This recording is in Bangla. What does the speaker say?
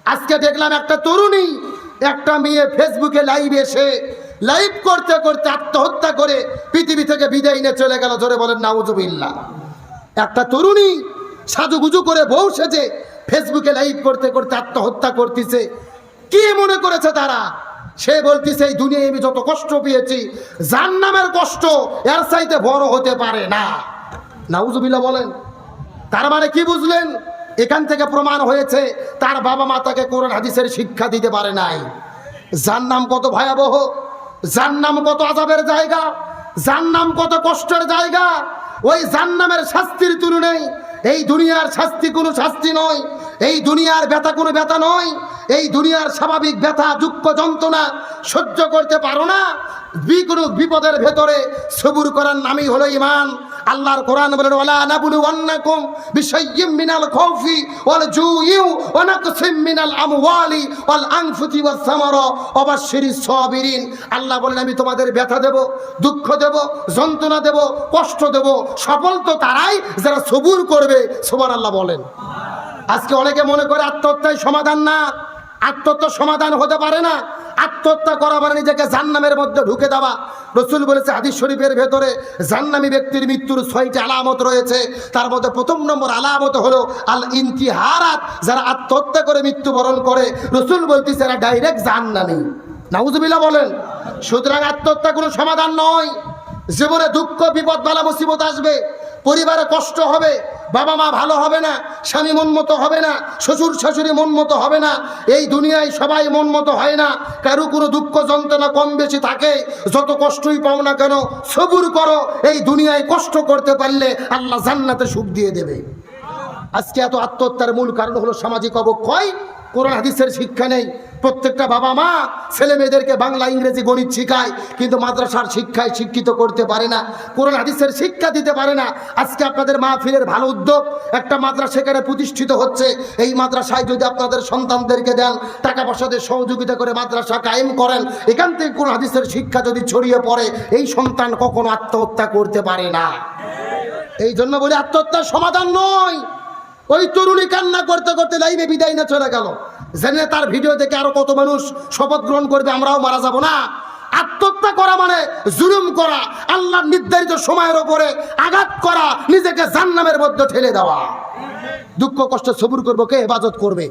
আজকে দেখলাম একটা তরুণী, একটা মেয়ে ফেসবুকে লাইভ এসে লাইভ করতে করতে আত্মহত্যা করে পৃথিবী থেকে বিদায় নিয়ে চলে গেল। জোরে বলেন নাউজুবিল্লাহ। একটা তরুণী সাজুগুজু করে বউ সেজে ফেসবুকে লাইভ করতে করতে আত্মহত্যা করতেছে। কি মনে করেছে তারা? সে বলতেছে এই দুনিয়ায় আমি যত কষ্ট পেয়েছি, জাহান্নামের কষ্ট এর চাইতে বড় হতে পারে না। নাউজুবিল্লাহ বলেন। তার মানে কি বুঝলেন? এখান থেকে প্রমাণ হয়েছে তার বাবা মা তাকে কোরআন হাদিসের শিক্ষা দিতে পারে নাই। জাহান্নাম কত ভয়াবহ, জাহান্নাম কত আযাবের জায়গা, জাহান্নাম কত কষ্টের জায়গা। ওই জাহান্নামের শাস্তির তুলনায় এই দুনিয়ার শাস্তি কোনো শাস্তি নয়, এই দুনিয়ার ব্যথা কোনো ব্যথা নয়। এই দুনিয়ার স্বাভাবিক ব্যথা দুঃখ যন্ত্রণা সহ্য করতে পারো না, কোনো বিপদের ভেতরে সবুর করার নামই হলো ঈমান। আল্লাহর কোরআন বলেন ওয়ালা নাবলুওয়ান্নাকুম বিশাইয়্যিম মিনাল খাউফি ওয়াল জুই ওয়া নাকসিম মিনাল আমওয়ালি ওয়াল আনফুসি ওয়াস সামারা ওয়া বাশশিরিস সাবিরিন। আল্লাহ বলেন আমি তোমাদের ব্যথা দেব, দুঃখ দেব, যন্ত্রণা দেব, কষ্ট দেব। সফল তো তারাই যারা সবুর করবে। সুবহানাল্লাহ বলেন। আজকে অনেকে মনে করে আত্মহত্যাই সমাধান না, আত্মহত্যার সমাধান হতে পারে না। আত্মহত্যা করা মানে নিজেকে জাহান্নামের মধ্যে ঢুকে দেওয়া। রাসূল বলেছে হাদিস শরীফের ভেতরে জাহান্নামী ব্যক্তির মৃত্যুর 6টি আলামত রয়েছে। তার মধ্যে প্রথম নম্বর আলামত হলো আল ইন্তিহারাত। যারা আত্মহত্যা করে মৃত্যুবরণ করে রাসূল বলতেছে এরা ডাইরেক্ট জাহান্নামী। নাউজুবিল্লাহ বলেন। সুতরাং আত্মহত্যা কোনো সমাধান নয়। জীবনে দুঃখ বিপদ বালা মুসিবত আসবে, পরিবারে কষ্ট হবে, বাবা মা ভালো হবে না, স্বামী মন মতো হবে না, শ্বশুর শাশুড়ি মন মতো হবে না। এই দুনিয়ায় সবাই মন মতো হয় না, কারো কোনো দুঃখ যন্ত্রণা কম বেশি থাকে। যত কষ্টই পাও না কেন সবুর করো। এই দুনিয়ায় কষ্ট করতে পারলে আল্লাহ জান্নাতে সুখ দিয়ে দেবে। আজকে এত আত্মহত্যার মূল কারণ হলো সামাজিক অবক্ষয়, কোরআন হাদিসের শিক্ষা নেই। প্রত্যেকটা বাবা মা ছেলে মেয়েদেরকে বাংলা ইংরেজি গণিত শিখায়, কিন্তু মাদ্রাসার শিক্ষায় শিক্ষিত করতে পারে না, কোরআন হাদিসের শিক্ষা দিতে পারে না। আজকে আপনাদের মাহফিলের ভালো উদ্যোগ, একটা মাদ্রাসা সেখানে প্রতিষ্ঠিত হচ্ছে। এই মাদ্রাসায় যদি আপনাদের সন্তানদেরকে দেন, টাকা পয়সা দিয়ে সহযোগিতা করে মাদ্রাসা কায়েম করেন, এখান থেকে কোরআন হাদিসের শিক্ষা যদি ছড়িয়ে পড়ে, এই সন্তান কখনো আত্মহত্যা করতে পারে না। এই জন্য বলি আত্মহত্যার সমাধান নয়। ওই তরুণী কান্না করতে করতে লাইভে বিদায় না চলে গেল, জেনে তার ভিডিও দেখে আরো কত মানুষ শপথ গ্রহণ করবে আমরাও মারা যাব না। আত্মহত্যা করা মানে জুলুম করা, আল্লাহর নির্ধারিত সময়ের উপরে আঘাত করা, নিজেকে জাহান্নামের মধ্যে ঠেলে দেওয়া। দুঃখ কষ্ট সবুর করবো কে? হেফাজত করবে।